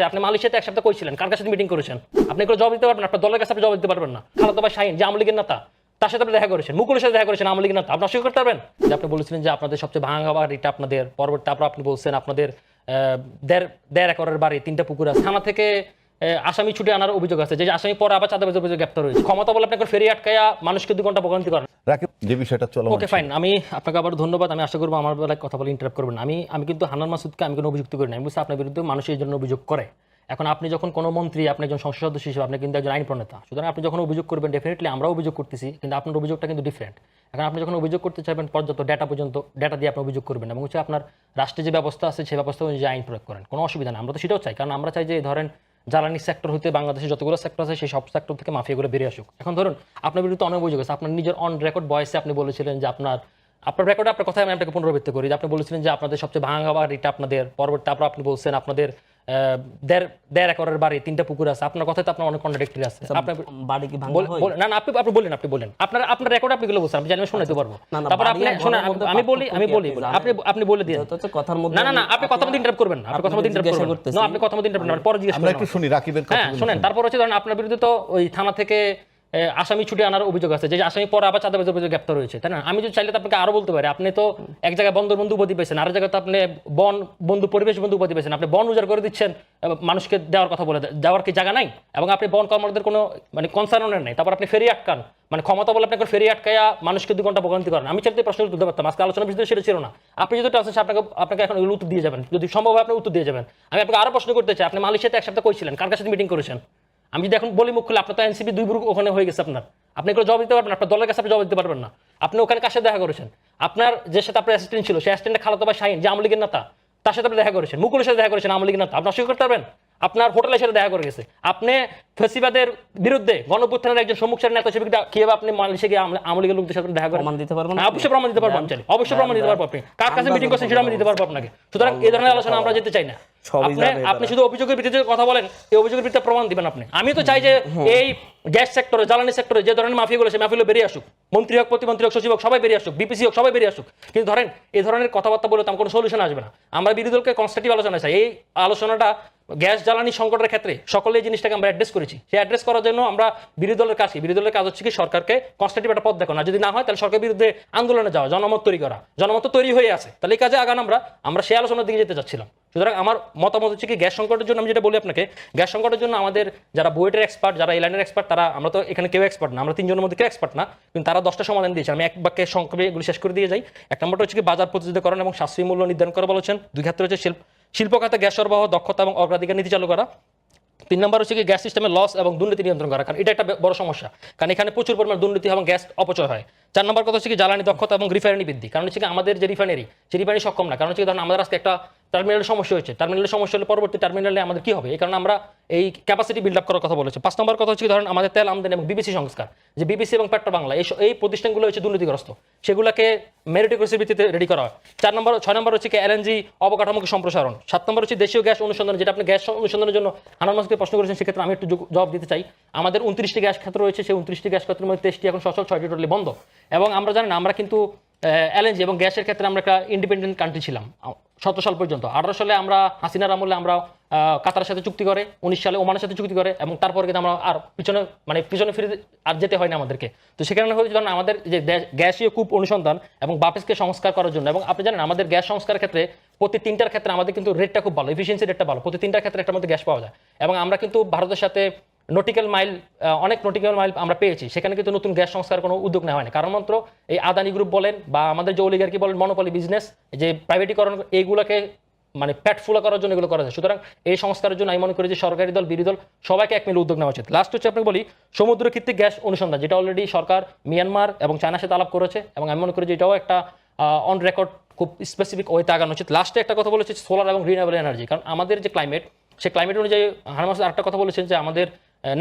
আপনি মালয়েশিয়াতে এক সপ্তাহ কইছিলেন, কার কাছে মিটিং করেছেন? আপনি এগুলো জবাব দিতে পারবেন না, আপনার দলের কাছে আপনি জবাব দিতে পারবেন না। খালেদা ভাই শাহীন যে আওয়ামী লীগের নেতা, তার সাথে আপনি দেখা করেছেন, মুকুলের সাথে দেখা করেছেন, আওয়ামী লীগের নেতা, আপনি অস্বীকার করতে পারবেন? যে আপনি বলেছিলেন যে আপনাদের সবচেয়ে ভাঙা বাড়িটা আপনাদের, পরবর্তী তারপর আপনি বলছেন আপনাদের দেড় একরের বাড়ি, 3টা পুকুর আছে। থানা থেকে আসামি ছুটে আনার অভিযোগ আছে, যে আসামি পরে আবার চাঁদাবাজির অভিযোগ গ্রেপ্তার হয়েছে। ক্ষমতা বলে আপনাকে ফেরি আটকায়া মানুষকে 2 ঘন্টা ভোগান্তি করেন। রাকিব, যে বিষয়টা চলো। ওকে ফাইন, আমি আপনাকে আবার ধন্যবাদ। আমি আশা করবো আমার বেলায় কথা বলে ইন্টারাপ্ট করবেন না। আমি কিন্তু হান্নান মাসুদকে আমি কোনো অভিযুক্ত করি না। আমি বলছি আপনার বিরুদ্ধে মানুষ এই জন্য অভিযোগ করে। এখন আপনি যখন কোনো মন্ত্রী, আপনি একজন সংসদ সদস্য হিসেবে, আপনি কিন্তু একজন আইন প্রণেতা, সুতরাং আপনি যখন অভিযোগ করবেন, ডেফিনেটলি আমরাও অভিযোগ করতেছি, কিন্তু আপনার অভিযোগটা কিন্তু ডিফারেন্ট। এখন আপনি যখন অভিযোগ করতে চাইবেন, পর্যাপ্ত ডেটা দিয়ে আপনি অভিযোগ করবেন, এবং হচ্ছে আপনার রাষ্ট্রে যে ব্যবস্থা আছে সেই ব্যবস্থা অনুযায়ী আইন প্রয়োগ করেন, কোনো অসুবিধা নেই। আমরা তো সেটাও চাই, কারণ আমরা চাই যে ধরেন জ্বালানি সেক্টর হতে বাংলাদেশে যতগুলো সেক্টর আছে সেই সব সেক্টর থেকে মাফিয়াগুলো বেরিয়ে আসুক। এখন ধরুন আপনার বিরুদ্ধে অনেক অভিযোগ আছে। আপনার নিজের অন রেকর্ড ভয়েসে আপনি বলেছিলেন যে আপনার রেকর্ডে আপনার কথায় আমি আপনাকে পুনরাবৃত্তি করি, যে আপনি বলেছিলেন যে আপনাদের সবচেয়ে ভাঙা বাড়িটা আপনাদের, পরবর্তী তারপর আপনি বলছেন আপনাদের দেড় একরের বাড়ি, 3টা পুকুর আছে। আপনার কথায় তো আপনার অনেক কন্ট্রাডিক্টরি আছে। আপনার বাড়ি কি ভাঙা হয়? না না, আপনি বলেন আপনার রেকর্ড আপনি গুলো বলছেন, আমি জানি শোনাতে পারবো। তারপর আপনি শোনেন, আমি বলি আপনি বলে দিন। কথার মধ্যে না আপনি কথা মতো ইন্টারাপ্ট করবেন না, আপনি কথা মতো ইন্টারাপ্ট করবেন না, আপনি কথা মতো ইন্টারাপ্ট করবেন না, পরে জিজ্ঞেস আমরা করুন। একটু শুনি রাকিবের কথা। হ্যাঁ শুনেন, তারপর হচ্ছে ধরেন আপনার বিরুদ্ধে তো ওই থানা থেকে আসামি ছুটে আনার অভিযোগ আছে, যে আসামি পরে আবার চাঁদাবাজির অভিযোগ গ্রেপ্তার হয়েছে, তাই না? আমি যদি চাইলে তো আপনাকে আরো বলতে পারি। আপনি তো এক জায়গায় বন্দর বন্ধু উপাধি পেয়েছেন, আরেক জায়গায় তো আপনি বন বন্ধু, পরিবেশ বন্ধু উপাধি পেয়েছেন। আপনি বন উজাড় করে দিচ্ছেন, মানুষকে দেওয়ার কথা বলে দেওয়ার কি জায়গা নাই? এবং আপনি বন কর্মীদের কোনো মানে কনসার্নের নাই। তারপর আপনি ফেরি আটকান, মানে ক্ষমতা বলে আপনাকে ফেরি আটকায়া মানুষকে 2 ঘন্টা ভোগান্তি করেন। আমি চাইতে প্রশ্ন তুলতে পারতাম, আজকে আলোচনা বিষয় সেটা ছিল না। আপনি যদি আসেন আপনাকে এখন এগুলো উত্তর দিয়ে যাবেন, যদি সম্ভব হয় আপনি উত্তর দিয়ে যাবেন। আমি আপনাকে আরো প্রশ্ন করতে চাই, আপনি মালয়েশিয়াতে এক সপ্তাহ কইছিলেন, কার কাছে মিটিং করেছেন? আমি যদি এখন বলি মুখ খুলে, আপনার তো এনসিপি 2 গ্রুপ ওখানে হয়ে গেছে, আপনি এগুলো জবাব দিতে পারবেন না, আপনার দলের কাছে আপনি জবাব দিতে পারবেন না। আপনি ওখানে কার সাথে দেখা করেছেন? আপনার যে সাথে আপনার অ্যাসিস্ট্যান্ট ছিল, সেই অ্যাসিস্ট্যান্ট খালেদা ভাই শাহীন যে আওয়ামী লীগের নেতা, তার সাথে আপনি দেখা করেছেন, মুকুলের সাথে দেখা করেছেন, আওয়ামী লীগের নেতা, আপনি অস্বীকার করতে পারবেন? আপনার হোটেলের সাথে দেখা করে গেছে। আপনি ফেসিবাদের বিরুদ্ধে গণঅভ্যুত্থানের একজন সম্মুখ সারির নেতা হিসেবে কিভাবে আপনি মালয়েশিয়া গিয়ে আওয়ামী লীগের লোকদের সাথে দেখা করেন? প্রমাণ দিতে পারবেন? অবশ্যই প্রমাণ দিতে পারবো, আমি চাই অবশ্যই প্রমাণ দিতে পারবো। আপনি কার কাছে মিটিং করছেন সেটা আমি দিতে পারবো আপনাকে। সুতরাং এই ধরনের আলোচনা আমরা যেতে চাই না। আপনি শুধু অভিযোগের ভিত্তিতে কথা বলেন, এই অভিযোগের ভিত্তিতে প্রমাণ দিবেন আপনি। আমি তো চাই যে এই গ্যাস সেক্টরে, জ্বালানি সেক্টরে যে ধরনের মাফিয়াগুলো, সেই মাফিয়াগুলো বেরিয়ে আসুক। মন্ত্রী হোক, প্রতিমন্ত্রী হোক, সচিব হোক, সবাই বেরিয়ে আসুক, বিপিসি হোক, সবাই বেরিয়ে আসুক। কিন্তু ধরেন এই ধরনের কথাবার্তা বলে তো কোনো সলিউশন আসবে না। আমরা বিরোধী দলকে কনস্ট্রাকটিভ আলোচনা চাই। এই আলোচনাটা গ্যাস জ্বালানি সংকটের ক্ষেত্রে সকলে এই জিনিসটাকে আমরা অ্যাড্রেস করেছি। সেই অ্যাড্রেস করার জন্য আমরা বিরোধী দলের কাজ কি? বিরোধী দলের কাজ হচ্ছে কি সরকারকে কনস্ট্রাকটিভ একটা পথ দেখানো, আর যদি না হয় তাহলে সরকারের বিরুদ্ধে আন্দোলনে যাওয়া, জনমত তৈরি করা। জনমত তৈরি হয়ে আছে, তাহলে এই কাজে আগান আমরা সেই আলোচনার দিকে যেতে চাচ্ছিলাম। সুতরাং আমার মতামত হচ্ছে কি, গ্যাস সংকটের জন্য আমি যেটা বলি আপনাকে, গ্যাস সংকটের জন্য আমাদের যারা বুয়েটের এক্সপার্ট, যারা এলাইনের এক্সপার্ট, তারা, আমরা তো এখানে কেউ এক্সপার্ট না, আমরা 3 জনের মধ্যে কেউ এক্সপার্ট না, কিন্তু তারা 10টা সমাধান দিয়েছে। আমি এক বাক্যে সংক্ষেপে এগুলো শেষ করে দিয়ে যাই। 1 নম্বরটা হচ্ছে কি বাজার প্রতিযোগিতাকরণ এবং সাশ্রয়ী মূল্য নির্ধারণ করা বলেছেন। 2 ক্ষেত্রে হচ্ছে শিল্প খাতে গ্যাস সরবরাহ দক্ষতা এবং অগ্রাধিকার নীতি চালু করা। 3 নম্বর হচ্ছে কি গ্যাস সিস্টেমে লস এবং দুর্নীতি নিয়ন্ত্রণ করা, কারণ এটা একটা বড় সমস্যা, কারণ এখানে প্রচুর পরিমাণ দুর্নীতি এবং গ্যাস অপচয় হয়। 4 নম্বর কথা হচ্ছে কি জ্বালানি দক্ষতা এবং রিফাইনারি বৃদ্ধি, কারণ হচ্ছে কি আমাদের যে রিফাইনারি, সেই রিফাইনারি সক্ষম না। কারণ হচ্ছে ধরুন আমাদের আজকে একটা টার্মিনালের সমস্যা হয়েছে, টার্মিনালের সমস্যা হলে পরবর্তী টার্মিনালে আমাদের কি হবে? এই কারণে আমরা এই ক্যাপাসিটি বিল্ড আপ করার কথা বলেছি। 5 নম্বর কথা হচ্ছে ধরেন আমাদের তেল আমদানি এবং বিবিসি সংস্কার, যে বিবিসি এবং পেট্রো বাংলা এই প্রতিষ্ঠানগুলো হচ্ছে দুর্নীতিগ্রস্ত, সেগুলোকে মেরিটোক্রেসির ভিত্তিতে রেডি করা হয়। 6 নম্বর হচ্ছে কি এলএনজি অবকাঠামোকে সম্প্রসারণ। 7 নম্বর হচ্ছে দেশীয় গ্যাস অনুসন্ধান, যেটা আপনি গ্যাস অনুসন্ধানের জন্য হান্নান মাসুদকে প্রশ্ন করেছেন, সেক্ষেত্রে আমি একটু জবাব দিতে চাই। আমাদের 29টি গ্যাস ক্ষেত্র রয়েছে, সেই 29টি গ্যাস ক্ষেত্রের মধ্যে 23টি এখন সচল, 6টি টোটালি বন্ধ। এবং আমরা জানেন আমরা কিন্তু এলএনজি এবং গ্যাসের ক্ষেত্রে আমরা একটা ইন্ডিপেন্ডেন্ট কান্ট্রি ছিলাম 17 সাল পর্যন্ত। 18 সালে আমরা হাসিনার আমলে আমরা কাতারের সাথে চুক্তি করে, 19 সালে ওমানের সাথে চুক্তি করে, এবং তারপরে কিন্তু আমরা আর পিছনে ফিরে আর যেতে হয় না আমাদেরকে। তো সেখানে হচ্ছে ধরেন আমাদের যে গ্যাসীয় কূপ অনুসন্ধান এবং বাপেসকে সংস্কার করার জন্য, এবং আপনি জানেন আমাদের গ্যাস সংস্কারের ক্ষেত্রে প্রতি 3টার ক্ষেত্রে আমাদের কিন্তু রেটটা খুব ভালো, এফিসিয়েন্সি রেটটা ভালো, প্রতি 3টার ক্ষেত্রে একটার মধ্যে গ্যাস পাওয়া যায়। এবং আমরা কিন্তু ভারতের সাথে অনেক নটিক্যাল মাইল আমরা পেয়েছি, সেখানে কিন্তু নতুন গ্যাস সংস্কার কোনো উদ্যোগ নেওয়া হয়নি, কারণ মাত্র এই আদানি গ্রুপ বলেন বা আমাদের যে অলিগার্কি বলেন, মনোপলি বিজনেস, যে প্রাইভেটিকরণ, এইগুলোকে মানে পেট ফুলা করার জন্য এগুলো করা যায়। সুতরাং এই সংস্কারের জন্য আমি মনে করি যে সরকারি দল, বিরোধী দল সবাইকে এক মিলে উদ্যোগ নেওয়া উচিত। লাস্ট হচ্ছে আপনাকে বলি সমুদ্র ভিত্তিক গ্যাস অনুসন্ধান, যেটা অলরেডি সরকার মিয়ানমার এবং চায়নার সাথে আলাপ করেছে, এবং আমি মনে করি যে এটাও একটা অন রেকর্ড খুব স্পেসিফিক ওয়েতে আগানো উচিত। লাস্টে একটা কথা বলেছে সোলার এবং রিনিউয়েবল এনার্জি, কারণ আমাদের যে ক্লাইমেট, সেই ক্লাইমেট অনুযায়ী হান্নান মাসুদ আরেকটা কথা বলেছেন যে আমাদের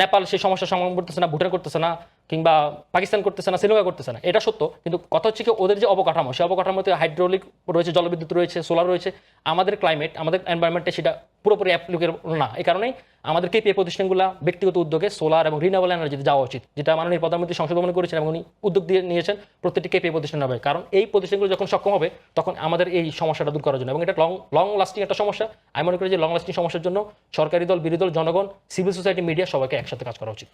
নেপাল সেই সমস্যার সমাধান করতেছে না, ভুটান করতেছে না, কিংবা পাকিস্তান করতেছে না, শ্রীলঙ্কা করতেছে না, এটা সত্য। কিন্তু কথা হচ্ছে কি ওদের যে অবকাঠামো, সেই অবকাঠামোতে হাইড্রোলিক রয়েছে, জলবিদ্যুৎ রয়েছে, সোলার রয়েছে। আমাদের ক্লাইমেট, আমাদের এনভায়রনমেন্টে সেটা পুরোপুরি অ্যাপ্লিকেবল না। এই কারণেই আমাদের কেপিএ প্রতিষ্ঠানগুলো ব্যক্তিগত উদ্যোগে সোলার এবং রিনিউয়েবল এনার্জিতে যাওয়া উচিত, যেটা মাননীয় প্রধানমন্ত্রী সংসদ ভবনে করেছেন এবং উনি উদ্যোগ দিয়ে নিয়েছেন প্রত্যেকটি কেপিএ প্রতিষ্ঠান হবে। কারণ এই প্রতিষ্ঠানগুলো যখন সক্ষম হবে তখন আমাদের এই সমস্যাটা দূর করার জন্য, এবং এটা লং লাস্টিং একটা সমস্যা। আমি মনে করি যে লং লাস্টিং সমস্যার জন্য সরকারি দল, বিরোধী দল, জনগণ, সিভিল সোসাইটি, মিডিয়া সবাইকে একসাথে কাজ করা উচিত।